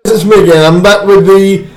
It's me again. I'm back with the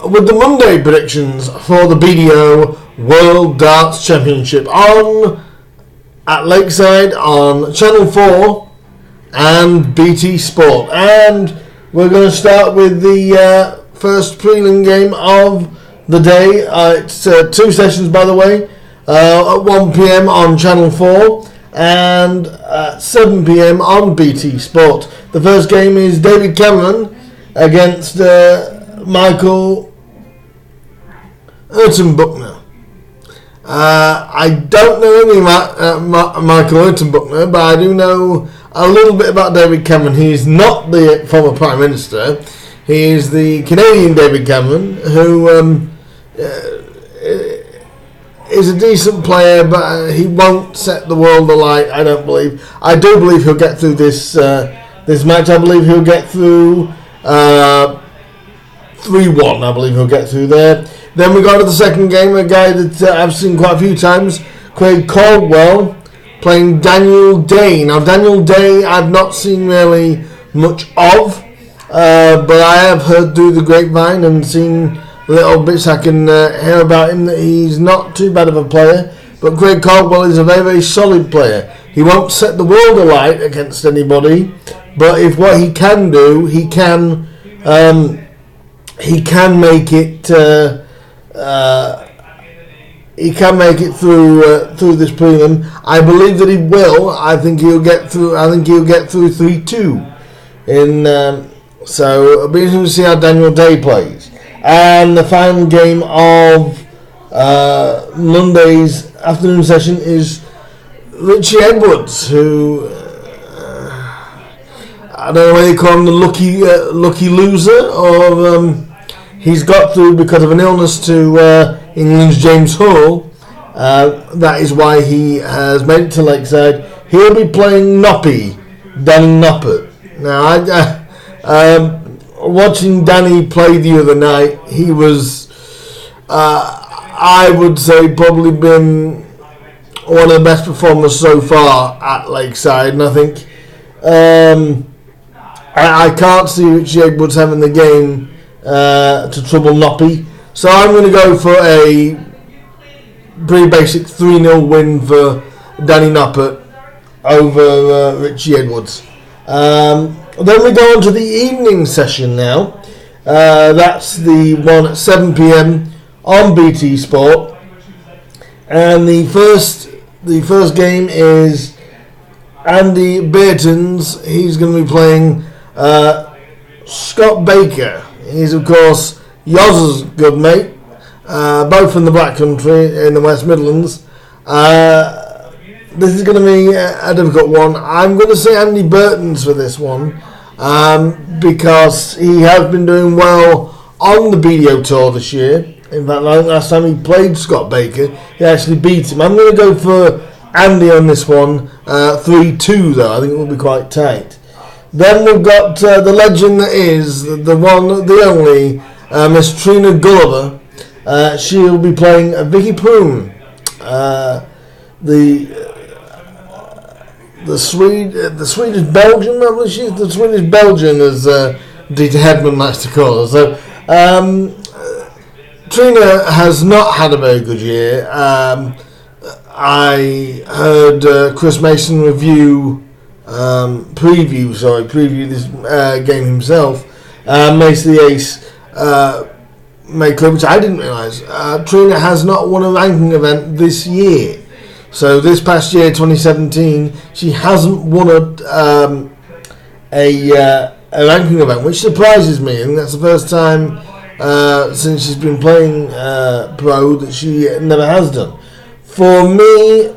Monday predictions for the BDO World Darts Championship at Lakeside on Channel 4 and BT Sport. And we're going to start with the first prelim game of the day. It's 2 sessions, by the way, at 1 p.m. on Channel 4 and at 7 p.m. on BT Sport. The first game is David Cameron against Michael Urtenbuchner. I don't know any Michael Urtenbuchner, but I do know a little bit about David Cameron. He's not the former Prime Minister. He is the Canadian David Cameron, who is a decent player, but he won't set the world alight, I don't believe. I do believe he'll get through this match. I believe he'll get through 3-1. I believe he'll get through there. Then we go to the second game, a guy that I've seen quite a few times, Craig Caldwell, playing Daniel Day. Now, Daniel Day I've not seen really much of, but I have heard through the grapevine and seen little bits I can hear about him that he's not too bad of a player. But Craig Caldwell is a very, very solid player. He won't set the world alight against anybody, but if what he can do, he can make it. He can make it through this prelim. I believe that he will. I think he'll get through. I think he'll get through 3-2. So it'll be interesting to see how Daniel Day plays. And the final game of Monday's afternoon session is Richie Edwards, who I don't know whether you call him the lucky loser, or he's got through because of an illness to England's James Hull. That is why he has made it to Lakeside. He'll be playing Danny Noppert. Now, watching Danny play the other night, he was, I would say, probably been one of the best performers so far at Lakeside. And I think I can't see Richie Edwards having the game to trouble Noppy. So I'm going to go for a pretty basic 3-0 win for Danny Noppert over Richie Edwards. Then we go on to the evening session now. That's the one at 7 p.m. on BT Sport. And the first game is Andy Beartons. He's going to be playing Scott Baker. He's, of course, Yoz's good mate, both from the Black Country in the West Midlands. This is going to be a difficult one. I'm going to say Andy Beartons for this one, because he has been doing well on the BDO Tour this year. In fact, last time he played Scott Baker, he actually beat him. I'm going to go for Andy on this one, 3-2 though. I think it will be quite tight. Then we've got the legend that is the one, the only, Miss Trina Gulliver. She'll be playing Vicky Poon, the Swedish Belgian, I believe she's the Swedish Belgian, as Dieter Hedman likes to call her. So Trina has not had a very good year. I heard Chris Mason preview this game himself. Mason the Ace made clear, which I didn't realise. Trina has not won a ranking event this year. So this past year, 2017, she hasn't won a ranking event, which surprises me. I think that's the first time since she's been playing pro that she never has done. For me,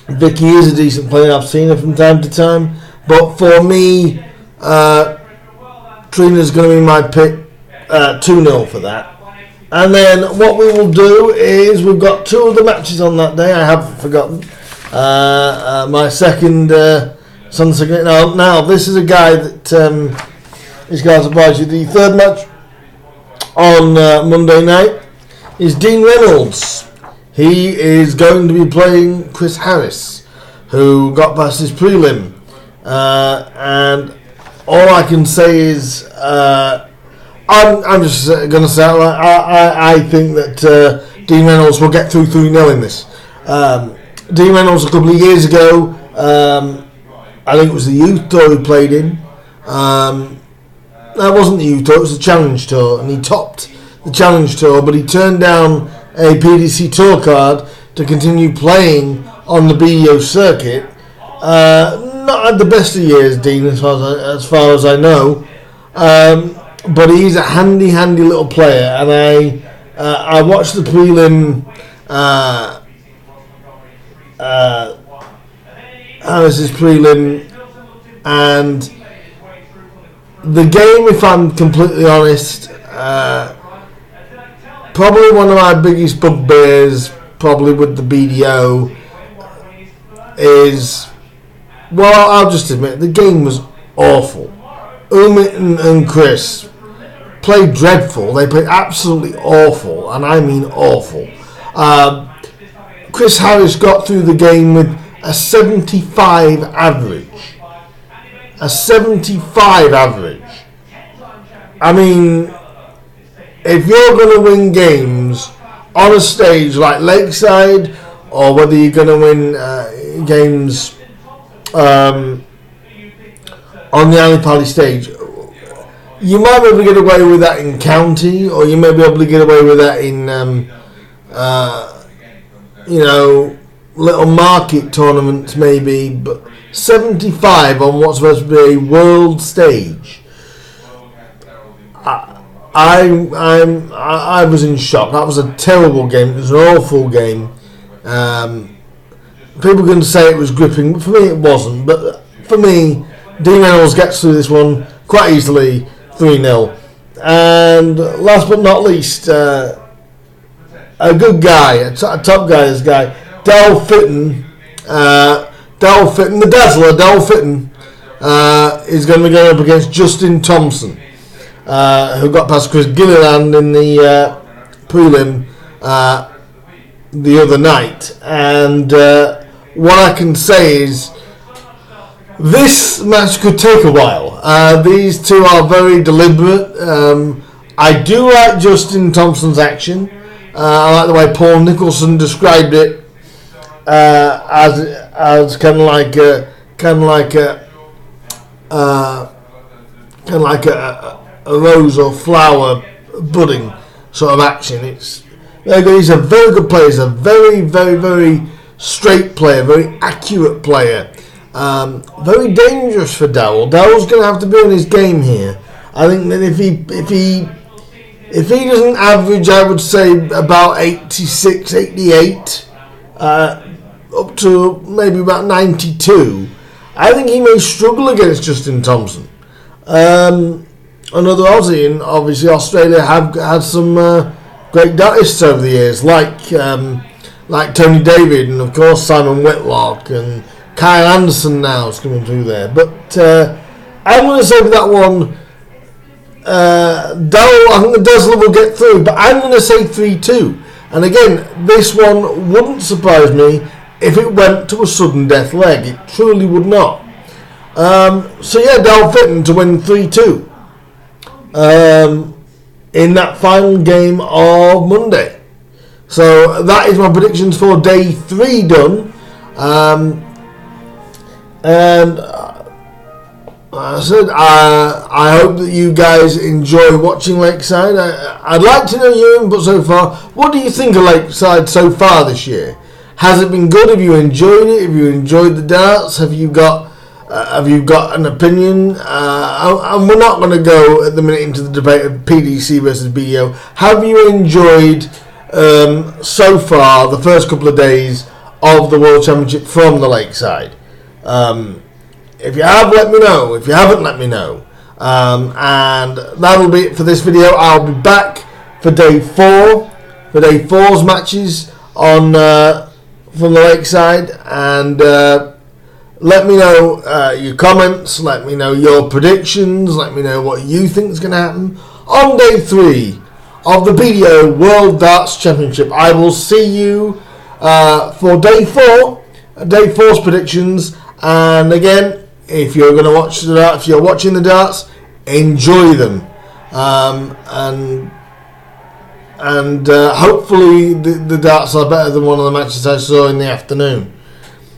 Vicky is a decent player. I've seen her from time to time. But for me, Trina's going to be my pick, 2-0 for that. And then what we will do is we've got 2 of the matches on that day. I have forgotten. My second Sunset. Now, this is a guy that is going to surprise you. The third match on Monday night is Dean Reynolds. He is going to be playing Chris Harris, who got past his prelim. And all I can say is I'm just going to say I think that Dean Reynolds will get through 3-0 in this. Dean Reynolds a couple of years ago, I think it was the youth tour he played in. That wasn't the youth tour, it was the Challenge Tour, and he topped the Challenge Tour, but he turned down a PDC Tour card to continue playing on the BDO circuit. Not at the best of years, Dean, as far as I know, but he's a handy little player, and I watched the prelim. How is his prelim? And the game, if I'm completely honest, probably one of my biggest bugbears, probably with the BDO, is, well, I'll just admit, the game was awful. Umit and Chris played dreadful. They played absolutely awful, and I mean awful. Chris Harris got through the game with a 75 average. A 75 average. I mean, if you're going to win games on a stage like Lakeside, or whether you're going to win games on the Ali Pali stage, you might be able to get away with that in county, or you may be able to get away with that in little market tournaments maybe, but 75 on what's supposed to be a world stage. I was in shock. That was a terrible game. It was an awful game. People can say it was gripping, but for me it wasn't. But for me, Dean Reynolds gets through this one quite easily, 3-0. And last but not least, a good guy, a top guy, this guy, Dal Fitton, the Dazzler, Dal Fitton, is going to be going up against Justin Thompson, who got past Chris Gilliland in the prelim the other night. And what I can say is this match could take a while. These two are very deliberate. I do like Justin Thompson's action. I like the way Paul Nicholson described it as kind of like a rose or flower budding sort of action. It's very good. He's a very good player. He's a very, very, very straight player, very accurate player. Very dangerous for Dowell. Dowell's going to have to be on his game here. I think that if he doesn't average, I would say about 86, 88, up to maybe about 92, I think he may struggle against Justin Thompson. Another Aussie, and obviously Australia have had some great dartists over the years, like Tony David, and of course Simon Whitlock, and Kyle Anderson now is coming through there. But I'm going to say for that one, I think the Dazzler will get through, but I'm going to say 3-2. And again, this one wouldn't surprise me if it went to a sudden death leg. It truly would not. So yeah, Dal Fitton to win 3-2 in that final game of Monday. So that is my predictions for day 3 done. And I said, I hope that you guys enjoy watching Lakeside. I'd like to know your input so far. What do you think of Lakeside so far this year? Has it been good? Have you enjoyed it? Have you enjoyed the darts? Have you got an opinion? And we're not going to go at the minute into the debate of PDC versus BDO. Have you enjoyed so far the first couple of days of the World Championship from the Lakeside? If you have, let me know. If you haven't, let me know. And that'll be it for this video. I'll be back for day 4, for day 4's matches on from the Lakeside. And let me know your comments. Let me know your predictions. Let me know what you think is going to happen on day 3 of the BDO World Darts Championship. I will see you for day 4, day 4's predictions. And again, if you're going to watch the darts, if you're watching the darts, enjoy them, and hopefully the darts are better than one of the matches I saw in the afternoon.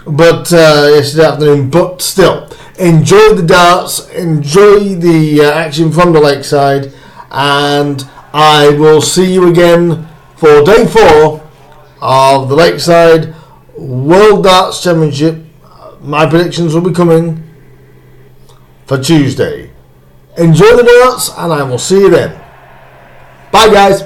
But yesterday afternoon, but still, enjoy the darts, enjoy the action from the lakeside, and I will see you again for day 4 of the Lakeside World Darts Championship. My predictions will be coming for Tuesday. Enjoy the darts, and I will see you then. Bye, guys.